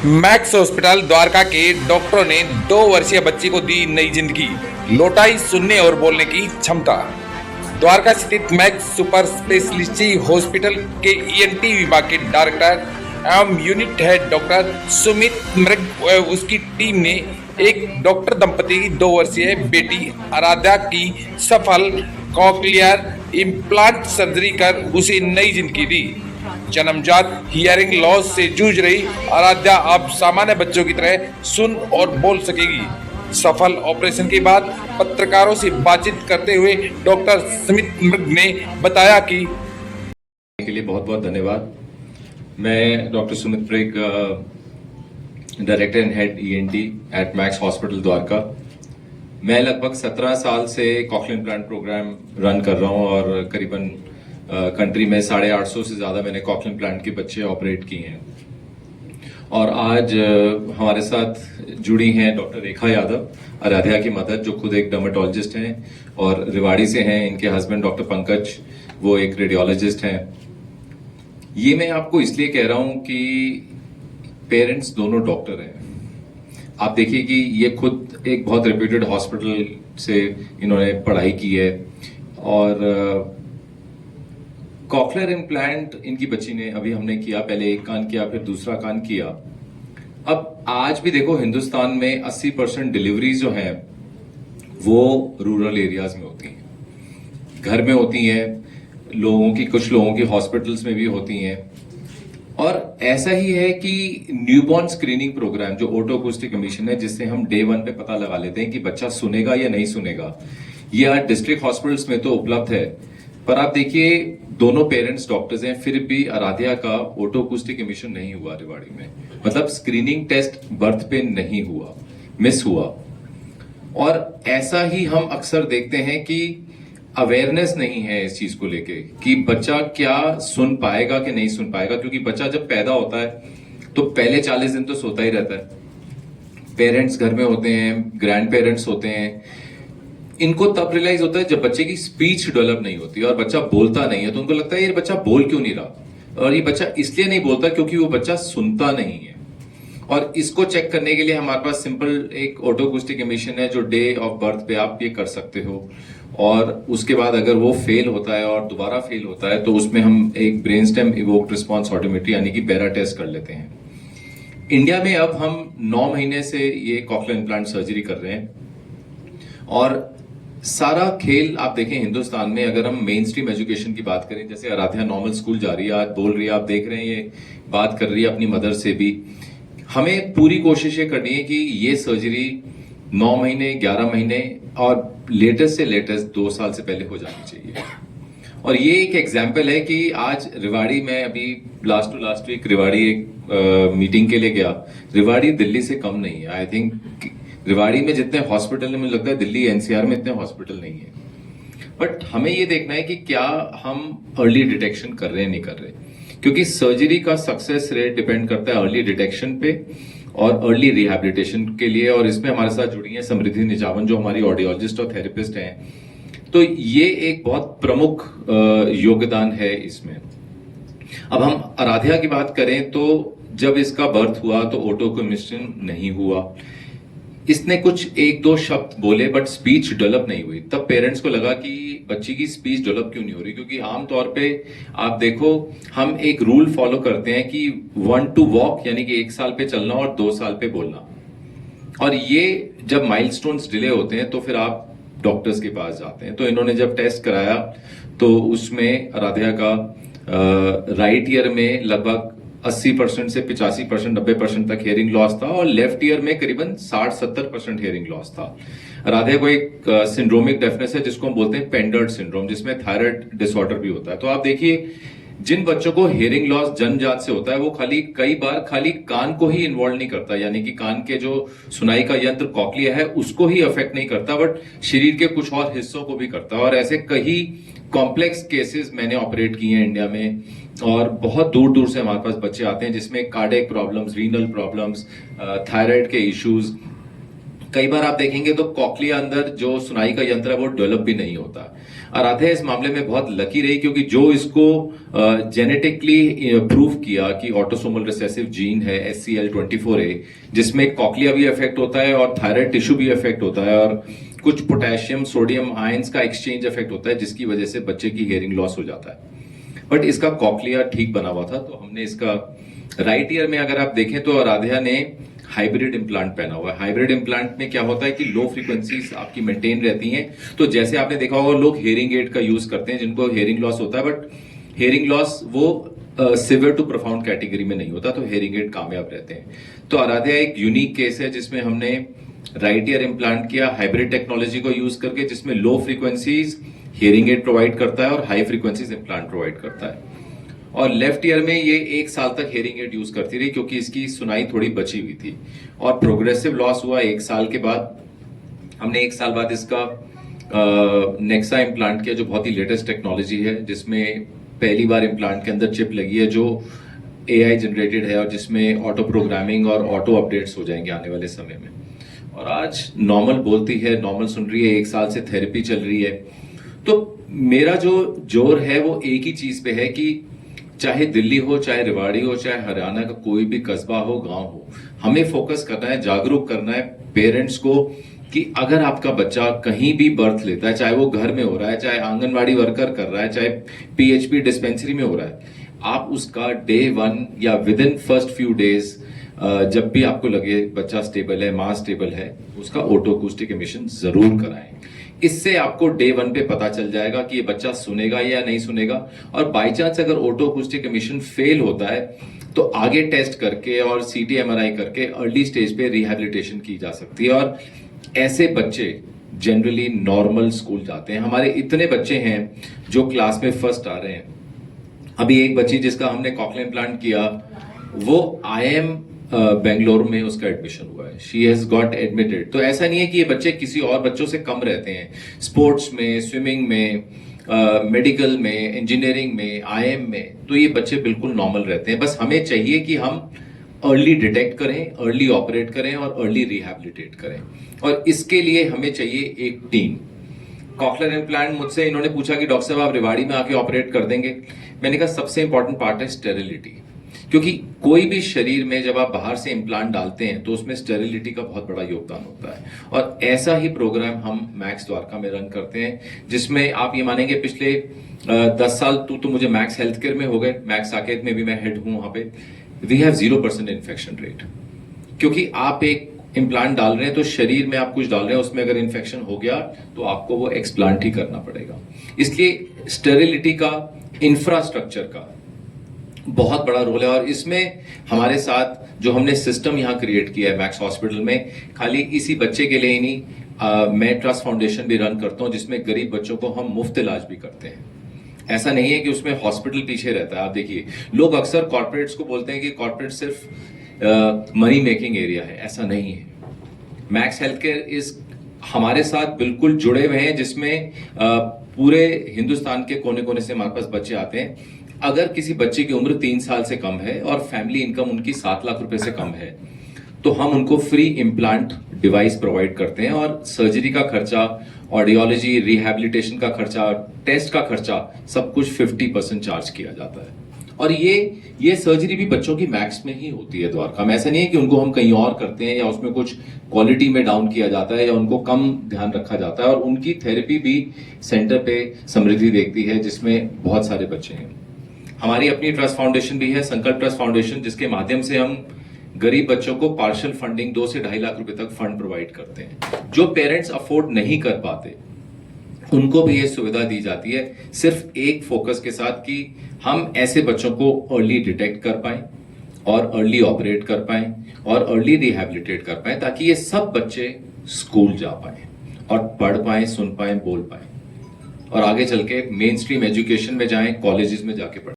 Max hospital Dwarka के डॉक्टरों ने 2 वर्षीय बच्ची को दी नई जिंदगी, लौटाई सुनने और बोलने की क्षमता। द्वारका स्थित मैक्स सुपर स्पेशलिटी हॉस्पिटल के ईएनटी विभाग के डायरेक्टर एवं यूनिट हेड डॉक्टर सुमित मृग व उसकी टीम ने एक डॉक्टर दंपति की 2 वर्षीय बेटी आराध्या की सफल कॉक्लियर इम्प्लांट सर्जरी कर उसे नई जिंदगी दी। जन्मजात हियरिंग लॉस से जूझ रही आराध्या अब सामान्य बच्चों की तरह सुन और बोल सकेगी। सफल ऑपरेशन के बाद पत्रकारों से बातचीत करते हुए डॉक्टर सुमित मृग ने बताया कि के लिए बहुत बहुत धन्यवाद। मैं डॉक्टर सुमित मृग, director and head ENT at max hospital Dwarka. मैं लगभग 17 साल से कॉक्लियर इम्प्लांट प्रोग्राम रन कर रहा हूं और करीबन कंट्री में 850 से ज्यादा मैंने कॉक्लियर इम्प्लांट के बच्चे ऑपरेट किए हैं। और आज हमारे साथ जुड़ी हैं डॉक्टर रेखा यादव, आराध्या की मदर, जो खुद एक डर्मेटोलॉजिस्ट हैं और रेवाड़ी से हैं। इनके हस्बैंड डॉक्टर पंकज, वो एक रेडियोलॉजिस्ट हैं। ये मैं आपको इसलिए कह रहा हूं कि पेरेंट्स दोनों डॉक्टर हैं। आप देखिए कि ये खुद एक बहुत रेप्यूटेड हॉस्पिटल से इन्होंने पढ़ाई की है और कॉक्लियर इम्प्लांट इनकी बच्ची ने अभी हमने किया, पहले एक कान किया फिर दूसरा कान किया। अब आज भी देखो हिंदुस्तान में 80% डिलीवरीज जो हैं वो रूरल एरियाज में होती हैं, घर में होती हैं, कुछ लोगों की हॉस्पिटल्स में भी होती हैं। और ऐसा ही है कि न्यूबॉर्न स्क्रीनिंग प्रोग्राम जो ओटो अकूस्टिक एमिशन है, जिससे हम डे 1 पे पता लगा लेते हैं कि बच्चा सुनेगा या नहीं सुनेगा, ये आज डिस्ट्रिक्ट हॉस्पिटल्स में तो उपलब्ध है। पर आप देखिए दोनों पेरेंट्स डॉक्टर्स हैं, फिर भी आराध्या का ओटो अकूस्टिक एमिशन नहीं हुआ रेवाड़ी में। मतलब स्क्रीनिंग टेस्ट बर्थ पे नहीं हुआ, मिस हुआ। और ऐसा ही हम अक्सर देखते हैं कि अवेयरनेस नहीं है इस चीज को लेके कि बच्चा क्या सुन पाएगा कि नहीं सुन पाएगा। क्योंकि बच्चा जब पैदा होता है तो पहले 40 दिन तो सोता ही रहता है। पेरेंट्स घर में होते हैं, ग्रैंड पेरेंट्स होते हैं, इनको तब रियलाइज होता है जब बच्चे की स्पीच डेवलप नहीं होती और बच्चा बोलता नहीं है। तो उनको लगता है ये बच्चा बोल क्यों नहीं रहा, और ये बच्चा इसलिए नहीं बोलता क्योंकि वो बच्चा सुनता नहीं है। और इसको चेक करने के लिए हमारे पास सिंपल एक ओटो अकूस्टिक एमिशन है जो डे ऑफ बर्थ पे आप ये कर सकते हो। और उसके बाद अगर वो फेल होता है और दोबारा फेल होता है तो उसमें हम एक ब्रेन स्टेम इवोक्ड रिस्पॉन्स ऑटोमेट्री यानी कि पैरा टेस्ट कर लेते हैं। इंडिया में अब हम 9 महीने से ये कॉक्लियर इम्प्लांट सर्जरी कर रहे हैं। और सारा खेल आप देखें हिंदुस्तान में, अगर हम मेन स्ट्रीम एजुकेशन की बात करें, जैसे आराध्या नॉर्मल स्कूल जा रही है, आज बोल रही है, आप देख रहे हैं ये बात कर रही है अपनी मदर से भी। हमें पूरी कोशिश ये करनी है कि ये सर्जरी 9 महीने, 11 महीने और लेटेस्ट से लेटेस्ट 2 साल से पहले हो जानी चाहिए। और ये एक एग्जाम्पल है कि आज रेवाड़ी में, अभी last to last week Rewari एक मीटिंग के लिए गया। रेवाड़ी दिल्ली से कम नहीं है। आई थिंक रेवाड़ी में जितने हॉस्पिटल है, मुझे लगता है दिल्ली एनसीआर में इतने हॉस्पिटल नहीं है। बट हमें ये देखना है कि क्या हम अर्ली डिटेक्शन कर रहे हैं, नहीं कर रहे। क्योंकि सर्जरी का सक्सेस रेट डिपेंड करता है अर्ली डिटेक्शन पे और अर्ली रिहैबिलिटेशन के लिए। और इसमें हमारे साथ जुड़ी है समृद्धि निजावन, जो हमारी ऑडियोलॉजिस्ट और थेरेपिस्ट हैं। तो ये एक बहुत प्रमुख योगदान है इसमें। अब हम आराध्या की बात करें तो जब इसका बर्थ हुआ तो ओटो कमिशन नहीं हुआ। इसने कुछ 1-2 शब्द बोले बट स्पीच डेवलप नहीं हुई। तब पेरेंट्स को लगा कि बच्ची की स्पीच डेवलप क्यों नहीं हो रही। क्योंकि आमतौर पे आप देखो हम एक रूल फॉलो करते हैं कि 1 to walk यानी कि 1 साल पे चलना और 2 साल पे बोलना। और ये जब माइलस्टोन्स डिले होते हैं तो फिर आप डॉक्टर्स के पास जाते हैं। तो इन्होंने जब टेस्ट कराया तो उसमें आराध्या का राइट ईयर में लगभग 80% से 85%, 90% तक हेयरिंग लॉस था और लेफ्ट ईयर में करीबन 60-70% हेयरिंग लॉस था। राधे को एक सिंड्रोमिक डेफनेस है जिसको हम बोलते हैं पेंडर्ड सिंड्रोम, जिसमें थायराइड डिसऑर्डर भी होता है। तो आप देखिए जिन बच्चों को हेयरिंग लॉस जन्मजात से होता है वो कई बार खाली कान को ही इन्वॉल्व नहीं करता, यानी कि कान के जो सुनाई का यंत्र कॉक्लिया है उसको ही अफेक्ट नहीं करता, बट शरीर के कुछ और हिस्सों को भी करता है। और ऐसे कई कॉम्प्लेक्स केसेस मैंने ऑपरेट किए हैं इंडिया में। और बहुत दूर दूर से हमारे पास बच्चे आते हैं जिसमें cardiac problems, renal problems, thyroid के इश्यूज, कई बार आप देखेंगे तो कॉकलिया अंदर जो सुनाई का यंत्र है वो डेवलप भी नहीं होता। आराध्या इस मामले में बहुत लकी रही क्योंकि जो इसको जेनेटिकली प्रूव किया कि ऑटोसोमल रिसेसिव जीन है SCL24A, जिसमें कॉकलिया भी इफेक्ट होता है और थायराइड टिश्यू भी इफेक्ट होता है और कुछ पोटेशियम सोडियम आयंस का एक्सचेंज इफेक्ट होता है, जिसकी वजह से बच्चे की हियरिंग लॉस हो जाता है। बट इसका कॉकलिया ठीक बना हुआ था, तो हमने इसका राइट ईयर में अगर आप देखें तो आराध्या ने हाइब्रिड इम्प्लांट पहना हुआ है। हाइब्रिड इम्प्लांट में क्या होता है कि लो फ्रीक्वेंसीज आपकी मेंटेन रहती हैं। तो जैसे आपने देखा होगा लोग हेयरिंग एड का यूज करते हैं जिनको हेयरिंग लॉस होता है, बट हेयरिंग लॉस वो सिवियर टू प्रोफाउंड कैटेगरी में नहीं होता, तो हेयरिंग एड कामयाब रहते हैं। तो आराध्या एक यूनिक केस है जिसमें हमने राइट ईयर इम्प्लांट किया हाइब्रिड टेक्नोलॉजी को यूज करके, जिसमें लो फ्रीक्वेंसीज हियरिंग एड प्रोवाइड करता है और हाई फ्रीक्वेंसीज इम्प्लांट प्रोवाइड करता है। और लेफ्ट ईयर में ये 1 साल तक हेयरिंग एड यूज करती रही क्योंकि इसकी सुनाई थोड़ी बची हुई थी और प्रोग्रेसिव लॉस हुआ 1 साल के बाद। हमने 1 साल बाद इसका नेक्सा इम्प्लांट किया जो बहुत ही लेटेस्ट टेक्नोलॉजी है, जिसमें पहली बार इम्प्लांट के अंदर चिप लगी है जो AI जनरेटेड है और जिसमें ऑटो प्रोग्रामिंग और ऑटो अपडेट्स हो जाएंगे आने वाले समय में। और आज नॉर्मल बोलती है, नॉर्मल सुन रही है, 1 साल से थेरेपी चल रही है। तो मेरा जो जोर है वो एक ही चीज पे है कि चाहे दिल्ली हो, चाहे रेवाड़ी हो, चाहे हरियाणा का कोई भी कस्बा हो, गांव हो, हमें फोकस करना है, जागरूक करना है पेरेंट्स को कि अगर आपका बच्चा कहीं भी बर्थ लेता है, चाहे वो घर में हो रहा है, चाहे आंगनवाड़ी वर्कर कर रहा है, चाहे PHP डिस्पेंसरी में हो रहा है, आप उसका डे 1 या with in first few days जब भी आपको लगे बच्चा स्टेबल है, मां स्टेबल है, उसका ऑटो अकूस्टिक एमिशन जरूर कराएं। इससे आपको डे 1 पे पता चल जाएगा कि ये बच्चा सुनेगा या नहीं सुनेगा। और बाई चांस अगर ऑटो अकूस्टिक एमिशन फेल होता है तो आगे टेस्ट करके और CT MRI करके अर्ली स्टेज पे रिहैबिलिटेशन की जा सकती है। और ऐसे बच्चे जनरली नॉर्मल स्कूल जाते हैं। हमारे इतने बच्चे हैं जो क्लास में फर्स्ट आ रहे हैं। अभी एक बच्ची जिसका हमने कॉकलिया इम्प्लांट किया वो IIM बेंगलोर में उसका एडमिशन हुआ है। She has got admitted. तो ऐसा नहीं है कि ये बच्चे किसी और बच्चों से कम रहते हैं। स्पोर्ट्स में, स्विमिंग में, मेडिकल में, इंजीनियरिंग में, IIM में, तो ये बच्चे बिल्कुल नॉर्मल रहते हैं। बस हमें चाहिए कि हम अर्ली डिटेक्ट करें, अर्ली ऑपरेट करें और अर्ली रिहैबिलिटेट करें। और इसके लिए हमें चाहिए एक टीम। कॉकलियर इम्प्लांट मुझसे इन्होंने पूछा कि डॉक्टर साहब आप रेवाड़ी में आके ऑपरेट कर देंगे। मैंने कहा सबसे इंपॉर्टेंट पार्ट है स्टेरिलिटी, क्योंकि कोई भी शरीर में जब आप बाहर से इम्प्लांट डालते हैं तो उसमें स्टेरिलिटी का बहुत बड़ा योगदान होता है। और ऐसा ही प्रोग्राम हम मैक्स द्वारका में रन करते हैं, जिसमें आप ये मानेंगे पिछले 10 साल तो मुझे मैक्स हेल्थ केयर में हो गए, मैक्स साकेत में भी मैं हेड हूं वहां पे। वी हैव 0% इन्फेक्शन रेट, क्योंकि आप एक इम्प्लांट डाल रहे हैं तो शरीर में आप कुछ डाल रहे हैं, उसमें अगर इन्फेक्शन हो गया तो आपको वो एक्सप्लांट ही करना पड़ेगा। इसलिए स्टेरिलिटी का, इंफ्रास्ट्रक्चर का बहुत बड़ा रोल है। और इसमें हमारे साथ जो हमने सिस्टम यहाँ क्रिएट किया है मैक्स हॉस्पिटल में, खाली इसी बच्चे के लिए ही नहीं, मैं ट्रस्ट फाउंडेशन भी रन करता हूँ जिसमें गरीब बच्चों को हम मुफ्त इलाज भी करते हैं। ऐसा नहीं है कि उसमें हॉस्पिटल पीछे रहता है। आप देखिए लोग अक्सर कॉर्पोरेट्स को बोलते हैं कि कॉर्पोरेट सिर्फ मनी मेकिंग एरिया है, ऐसा नहीं है। मैक्स हेल्थ केयर इस हमारे साथ बिल्कुल जुड़े हुए हैं, जिसमें पूरे हिंदुस्तान के कोने कोने से हमारे पास बच्चे आते हैं। अगर किसी बच्चे की उम्र 3 साल से कम है और फैमिली इनकम उनकी 7 लाख रुपए से कम है तो हम उनको फ्री इम्प्लांट डिवाइस प्रोवाइड करते हैं और सर्जरी का खर्चा, ऑडियोलॉजी, रिहैबिलिटेशन का खर्चा, टेस्ट का खर्चा सब कुछ 50% चार्ज किया जाता है। और ये सर्जरी भी बच्चों की मैक्स में ही होती है द्वारका में। ऐसा नहीं है कि उनको हम कहीं और करते हैं या उसमें कुछ क्वालिटी में डाउन किया जाता है या उनको कम ध्यान रखा जाता है। और उनकी थेरेपी भी सेंटर पे समृद्धि देखती है, जिसमें बहुत सारे बच्चे हैं। हमारी अपनी ट्रस्ट फाउंडेशन भी है, संकल्प ट्रस्ट फाउंडेशन, जिसके माध्यम से हम गरीब बच्चों को पार्शियल फंडिंग 2 से 2.5 लाख रुपए तक फंड प्रोवाइड करते हैं। जो पेरेंट्स अफोर्ड नहीं कर पाते उनको भी ये सुविधा दी जाती है, सिर्फ एक फोकस के साथ कि हम ऐसे बच्चों को अर्ली डिटेक्ट कर पाएं और अर्ली ऑपरेट कर पाएं और अर्ली रिहैबिलिटेट कर पाएं, ताकि ये सब बच्चे स्कूल जा पाएं और पढ़ पाएं, सुन पाएं, बोल पाएं और आगे चल के मेन स्ट्रीम एजुकेशन में जाएं, कॉलेजेस में जाके पढ़ें।